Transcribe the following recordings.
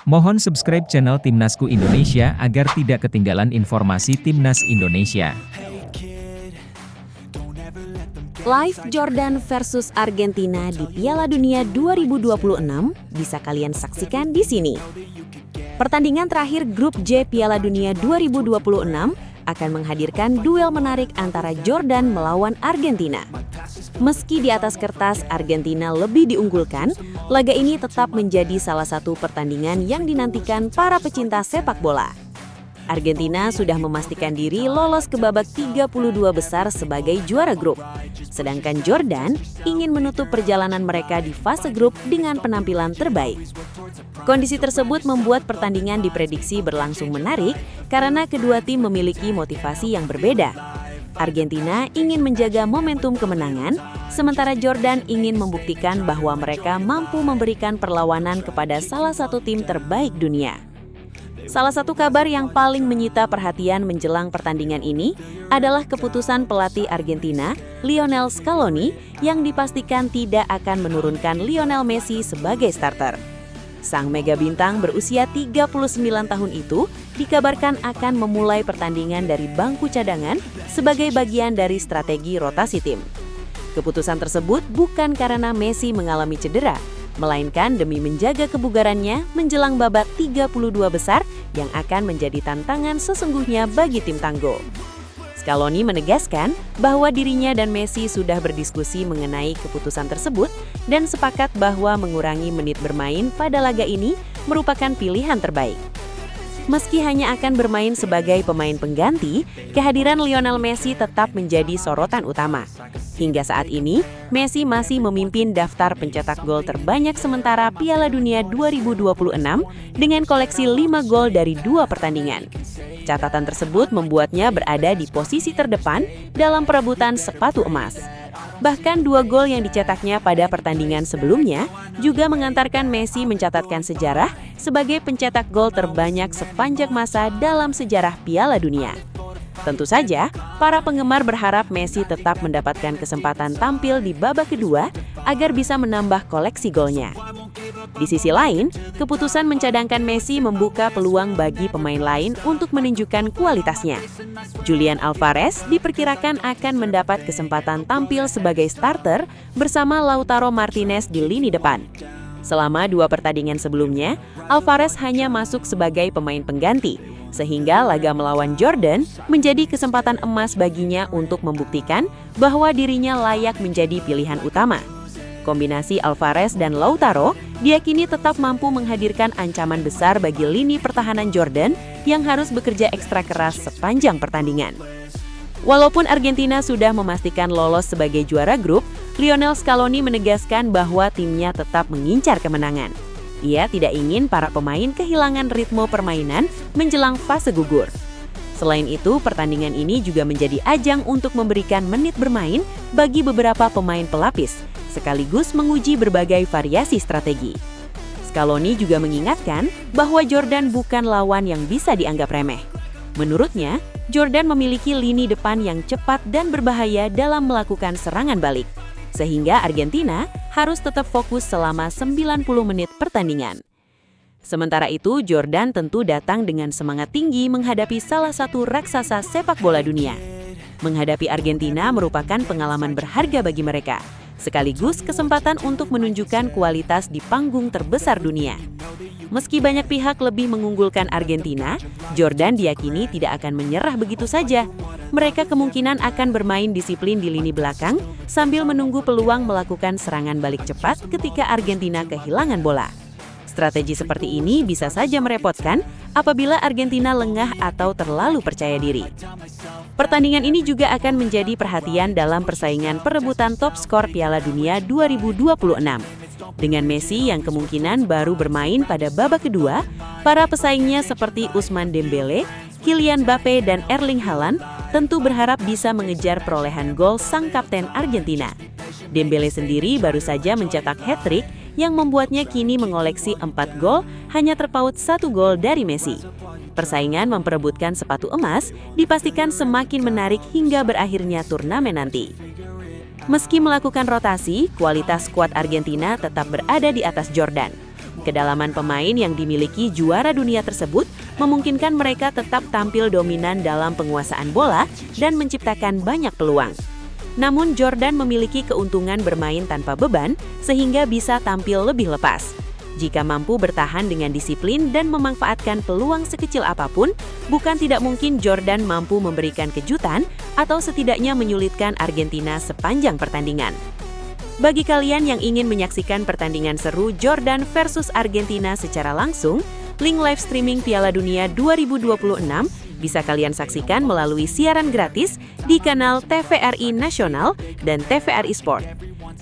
Mohon subscribe channel Timnasku Indonesia agar tidak ketinggalan informasi Timnas Indonesia. Live Jordan versus Argentina di Piala Dunia 2026 bisa kalian saksikan di sini. Pertandingan terakhir grup J Piala Dunia 2026 akan menghadirkan duel menarik antara Jordan melawan Argentina. Meski di atas kertas Argentina lebih diunggulkan, laga ini tetap menjadi salah satu pertandingan yang dinantikan para pecinta sepak bola. Argentina sudah memastikan diri lolos ke babak 32 besar sebagai juara grup. Sedangkan Jordan ingin menutup perjalanan mereka di fase grup dengan penampilan terbaik. Kondisi tersebut membuat pertandingan diprediksi berlangsung menarik karena kedua tim memiliki motivasi yang berbeda. Argentina ingin menjaga momentum kemenangan, sementara Jordan ingin membuktikan bahwa mereka mampu memberikan perlawanan kepada salah satu tim terbaik dunia. Salah satu kabar yang paling menyita perhatian menjelang pertandingan ini adalah keputusan pelatih Argentina, Lionel Scaloni, yang dipastikan tidak akan menurunkan Lionel Messi sebagai starter. Sang mega bintang berusia 39 tahun itu dikabarkan akan memulai pertandingan dari bangku cadangan sebagai bagian dari strategi rotasi tim. Keputusan tersebut bukan karena Messi mengalami cedera, melainkan demi menjaga kebugarannya menjelang babak 32 besar yang akan menjadi tantangan sesungguhnya bagi tim tangguh. Scaloni menegaskan bahwa dirinya dan Messi sudah berdiskusi mengenai keputusan tersebut dan sepakat bahwa mengurangi menit bermain pada laga ini merupakan pilihan terbaik. Meski hanya akan bermain sebagai pemain pengganti, kehadiran Lionel Messi tetap menjadi sorotan utama. Hingga saat ini, Messi masih memimpin daftar pencetak gol terbanyak sementara Piala Dunia 2026 dengan koleksi 5 gol dari 2 pertandingan. Catatan tersebut membuatnya berada di posisi terdepan dalam perebutan sepatu emas. Bahkan 2 gol yang dicetaknya pada pertandingan sebelumnya juga mengantarkan Messi mencatatkan sejarah sebagai pencetak gol terbanyak sepanjang masa dalam sejarah Piala Dunia. Tentu saja, para penggemar berharap Messi tetap mendapatkan kesempatan tampil di babak kedua agar bisa menambah koleksi golnya. Di sisi lain, keputusan mencadangkan Messi membuka peluang bagi pemain lain untuk menunjukkan kualitasnya. Julian Alvarez diperkirakan akan mendapat kesempatan tampil sebagai starter bersama Lautaro Martinez di lini depan. Selama 2 pertandingan sebelumnya, Alvarez hanya masuk sebagai pemain pengganti, sehingga laga melawan Jordan menjadi kesempatan emas baginya untuk membuktikan bahwa dirinya layak menjadi pilihan utama. Kombinasi Alvarez dan Lautaro diyakini tetap mampu menghadirkan ancaman besar bagi lini pertahanan Jordan yang harus bekerja ekstra keras sepanjang pertandingan. Walaupun Argentina sudah memastikan lolos sebagai juara grup, Lionel Scaloni menegaskan bahwa timnya tetap mengincar kemenangan. Ia tidak ingin para pemain kehilangan ritme permainan menjelang fase gugur. Selain itu, pertandingan ini juga menjadi ajang untuk memberikan menit bermain bagi beberapa pemain pelapis, sekaligus menguji berbagai variasi strategi. Scaloni juga mengingatkan bahwa Jordan bukan lawan yang bisa dianggap remeh. Menurutnya, Jordan memiliki lini depan yang cepat dan berbahaya dalam melakukan serangan balik, sehingga Argentina harus tetap fokus selama 90 menit pertandingan. Sementara itu, Jordan tentu datang dengan semangat tinggi menghadapi salah satu raksasa sepak bola dunia. Menghadapi Argentina merupakan pengalaman berharga bagi mereka, sekaligus kesempatan untuk menunjukkan kualitas di panggung terbesar dunia. Meski banyak pihak lebih mengunggulkan Argentina, Jordan diyakini tidak akan menyerah begitu saja. Mereka kemungkinan akan bermain disiplin di lini belakang sambil menunggu peluang melakukan serangan balik cepat ketika Argentina kehilangan bola. Strategi seperti ini bisa saja merepotkan apabila Argentina lengah atau terlalu percaya diri. Pertandingan ini juga akan menjadi perhatian dalam persaingan perebutan top skor Piala Dunia 2026. Dengan Messi yang kemungkinan baru bermain pada babak kedua, para pesaingnya seperti Ousmane Dembele, Kylian Mbappe, dan Erling Haaland tentu berharap bisa mengejar perolehan gol sang kapten Argentina. Dembele sendiri baru saja mencetak hat-trick yang membuatnya kini mengoleksi 4 gol, hanya terpaut 1 gol dari Messi. Persaingan memperebutkan sepatu emas dipastikan semakin menarik hingga berakhirnya turnamen nanti. Meski melakukan rotasi, kualitas skuad Argentina tetap berada di atas Jordan. Kedalaman pemain yang dimiliki juara dunia tersebut memungkinkan mereka tetap tampil dominan dalam penguasaan bola dan menciptakan banyak peluang. Namun Jordan memiliki keuntungan bermain tanpa beban sehingga bisa tampil lebih lepas. Jika mampu bertahan dengan disiplin dan memanfaatkan peluang sekecil apapun, bukan tidak mungkin Jordan mampu memberikan kejutan atau setidaknya menyulitkan Argentina sepanjang pertandingan. Bagi kalian yang ingin menyaksikan pertandingan seru Jordan versus Argentina secara langsung, link live streaming Piala Dunia 2026 bisa kalian saksikan melalui siaran gratis di kanal TVRI Nasional dan TVRI Sport.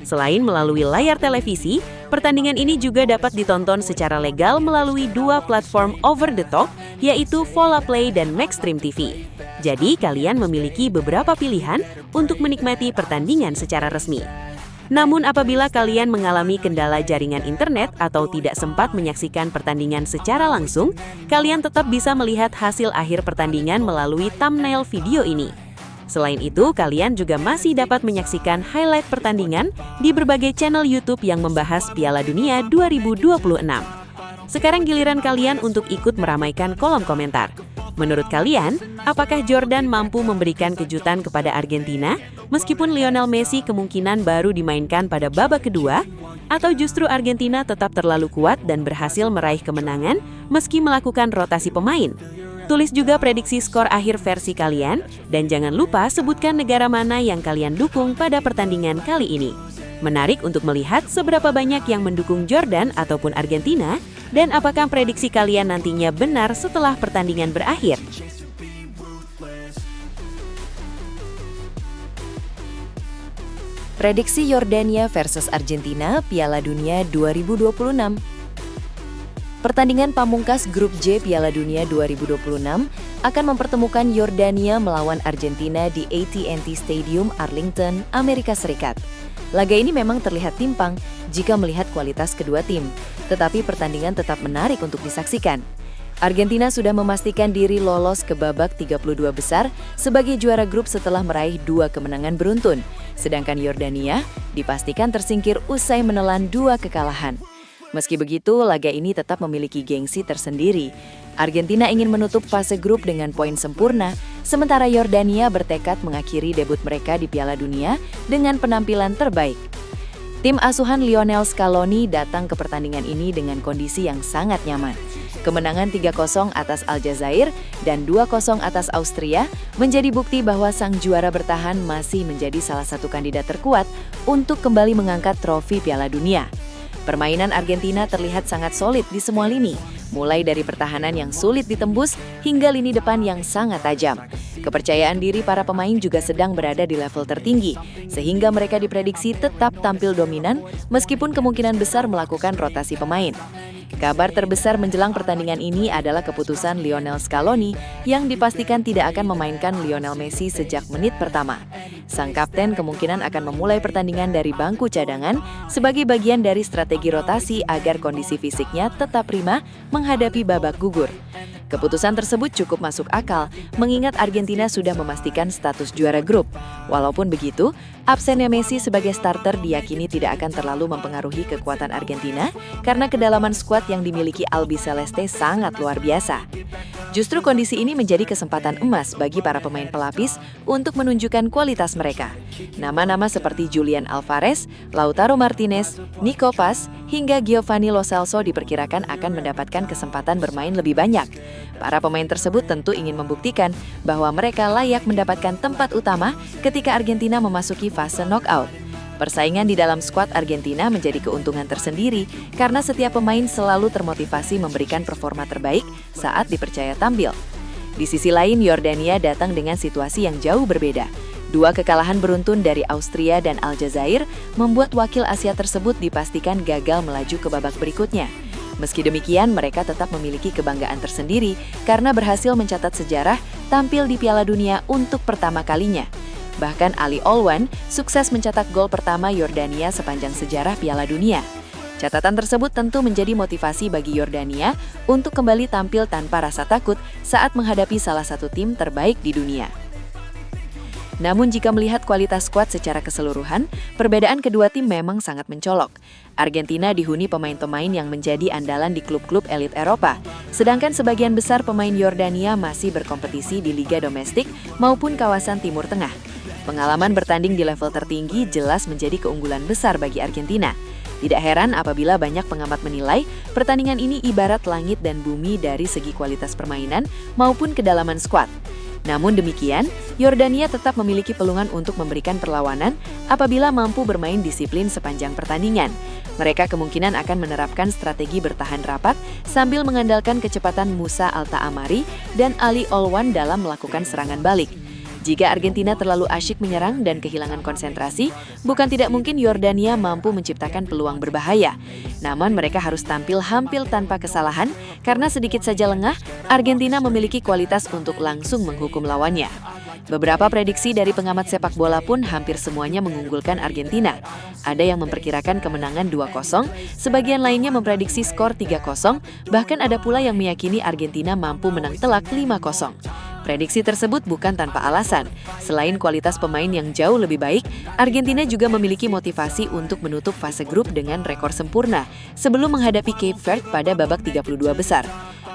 Selain melalui layar televisi, pertandingan ini juga dapat ditonton secara legal melalui dua platform over the top, yaitu Vola Play dan Maxstream TV. Jadi, kalian memiliki beberapa pilihan untuk menikmati pertandingan secara resmi. Namun apabila kalian mengalami kendala jaringan internet atau tidak sempat menyaksikan pertandingan secara langsung, kalian tetap bisa melihat hasil akhir pertandingan melalui thumbnail video ini. Selain itu, kalian juga masih dapat menyaksikan highlight pertandingan di berbagai channel YouTube yang membahas Piala Dunia 2026. Sekarang giliran kalian untuk ikut meramaikan kolom komentar. Menurut kalian, apakah Jordan mampu memberikan kejutan kepada Argentina meskipun Lionel Messi kemungkinan baru dimainkan pada babak kedua? Atau justru Argentina tetap terlalu kuat dan berhasil meraih kemenangan meski melakukan rotasi pemain? Tulis juga prediksi skor akhir versi kalian, dan jangan lupa sebutkan negara mana yang kalian dukung pada pertandingan kali ini. Menarik untuk melihat seberapa banyak yang mendukung Jordan ataupun Argentina, dan apakah prediksi kalian nantinya benar setelah pertandingan berakhir. Prediksi Yordania versus Argentina Piala Dunia 2026. Pertandingan pamungkas Grup J Piala Dunia 2026 akan mempertemukan Yordania melawan Argentina di AT&T Stadium, Arlington, Amerika Serikat. Laga ini memang terlihat timpang jika melihat kualitas kedua tim, tetapi pertandingan tetap menarik untuk disaksikan. Argentina sudah memastikan diri lolos ke babak 32 besar sebagai juara grup setelah meraih 2 kemenangan beruntun, sedangkan Yordania dipastikan tersingkir usai menelan 2 kekalahan. Meski begitu, laga ini tetap memiliki gengsi tersendiri. Argentina ingin menutup fase grup dengan poin sempurna, sementara Yordania bertekad mengakhiri debut mereka di Piala Dunia dengan penampilan terbaik. Tim asuhan Lionel Scaloni datang ke pertandingan ini dengan kondisi yang sangat nyaman. Kemenangan 3-0 atas Aljazair dan 2-0 atas Austria menjadi bukti bahwa sang juara bertahan masih menjadi salah satu kandidat terkuat untuk kembali mengangkat trofi Piala Dunia. Permainan Argentina terlihat sangat solid di semua lini, mulai dari pertahanan yang sulit ditembus hingga lini depan yang sangat tajam. Kepercayaan diri para pemain juga sedang berada di level tertinggi, sehingga mereka diprediksi tetap tampil dominan meskipun kemungkinan besar melakukan rotasi pemain. Kabar terbesar menjelang pertandingan ini adalah keputusan Lionel Scaloni yang dipastikan tidak akan memainkan Lionel Messi sejak menit pertama. Sang kapten kemungkinan akan memulai pertandingan dari bangku cadangan sebagai bagian dari strategi rotasi agar kondisi fisiknya tetap prima menghadapi babak gugur. Keputusan tersebut cukup masuk akal, mengingat Argentina sudah memastikan status juara grup. Walaupun begitu, absennya Messi sebagai starter diyakini tidak akan terlalu mempengaruhi kekuatan Argentina karena kedalaman skuad yang dimiliki Albiceleste sangat luar biasa. Justru kondisi ini menjadi kesempatan emas bagi para pemain pelapis untuk menunjukkan kualitas mereka. Nama-nama seperti Julian Alvarez, Lautaro Martinez, Nico Paz, hingga Giovanni Lo Celso diperkirakan akan mendapatkan kesempatan bermain lebih banyak. Para pemain tersebut tentu ingin membuktikan bahwa mereka layak mendapatkan tempat utama ketika Argentina memasuki fase knockout. Persaingan di dalam skuad Argentina menjadi keuntungan tersendiri karena setiap pemain selalu termotivasi memberikan performa terbaik saat dipercaya tampil. Di sisi lain, Yordania datang dengan situasi yang jauh berbeda. 2 kekalahan beruntun dari Austria dan Aljazair membuat wakil Asia tersebut dipastikan gagal melaju ke babak berikutnya. Meski demikian, mereka tetap memiliki kebanggaan tersendiri karena berhasil mencatat sejarah tampil di Piala Dunia untuk pertama kalinya. Bahkan Ali Olwan sukses mencetak gol pertama Yordania sepanjang sejarah Piala Dunia. Catatan tersebut tentu menjadi motivasi bagi Yordania untuk kembali tampil tanpa rasa takut saat menghadapi salah satu tim terbaik di dunia. Namun jika melihat kualitas skuad secara keseluruhan, perbedaan kedua tim memang sangat mencolok. Argentina dihuni pemain-pemain yang menjadi andalan di klub-klub elit Eropa, sedangkan sebagian besar pemain Yordania masih berkompetisi di liga domestik maupun kawasan Timur Tengah. Pengalaman bertanding di level tertinggi jelas menjadi keunggulan besar bagi Argentina. Tidak heran apabila banyak pengamat menilai pertandingan ini ibarat langit dan bumi dari segi kualitas permainan maupun kedalaman skuad. Namun demikian, Yordania tetap memiliki peluang untuk memberikan perlawanan apabila mampu bermain disiplin sepanjang pertandingan. Mereka kemungkinan akan menerapkan strategi bertahan rapat sambil mengandalkan kecepatan Musa Alta-Amari dan Ali Olwan dalam melakukan serangan balik. Jika Argentina terlalu asyik menyerang dan kehilangan konsentrasi, bukan tidak mungkin Yordania mampu menciptakan peluang berbahaya. Namun mereka harus tampil hampir tanpa kesalahan karena sedikit saja lengah, Argentina memiliki kualitas untuk langsung menghukum lawannya. Beberapa prediksi dari pengamat sepak bola pun hampir semuanya mengunggulkan Argentina. Ada yang memperkirakan kemenangan 2-0, sebagian lainnya memprediksi skor 3-0, bahkan ada pula yang meyakini Argentina mampu menang telak 5-0. Prediksi tersebut bukan tanpa alasan. Selain kualitas pemain yang jauh lebih baik, Argentina juga memiliki motivasi untuk menutup fase grup dengan rekor sempurna sebelum menghadapi Cape Verde pada babak 32 besar.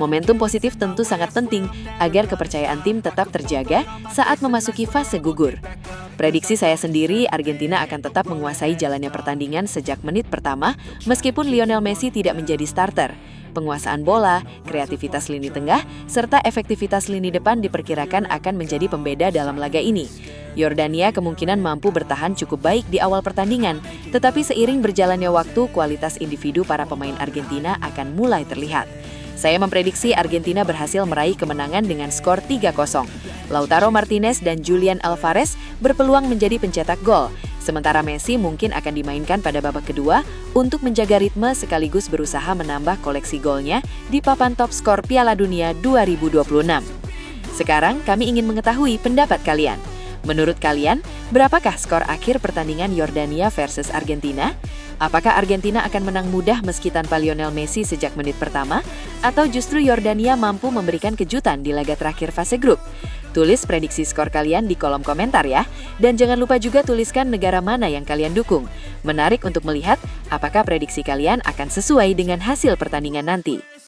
Momentum positif tentu sangat penting agar kepercayaan tim tetap terjaga saat memasuki fase gugur. Prediksi saya sendiri, Argentina akan tetap menguasai jalannya pertandingan sejak menit pertama meskipun Lionel Messi tidak menjadi starter. Penguasaan bola, kreativitas lini tengah, serta efektivitas lini depan diperkirakan akan menjadi pembeda dalam laga ini. Yordania kemungkinan mampu bertahan cukup baik di awal pertandingan, tetapi seiring berjalannya waktu, kualitas individu para pemain Argentina akan mulai terlihat. Saya memprediksi Argentina berhasil meraih kemenangan dengan skor 3-0. Lautaro Martinez dan Julian Alvarez berpeluang menjadi pencetak gol, sementara Messi mungkin akan dimainkan pada babak kedua untuk menjaga ritme sekaligus berusaha menambah koleksi golnya di papan top skor Piala Dunia 2026. Sekarang kami ingin mengetahui pendapat kalian. Menurut kalian, berapakah skor akhir pertandingan Yordania versus Argentina? Apakah Argentina akan menang mudah meski tanpa Lionel Messi sejak menit pertama? Atau justru Yordania mampu memberikan kejutan di laga terakhir fase grup? Tulis prediksi skor kalian di kolom komentar ya. Dan jangan lupa juga tuliskan negara mana yang kalian dukung. Menarik untuk melihat apakah prediksi kalian akan sesuai dengan hasil pertandingan nanti.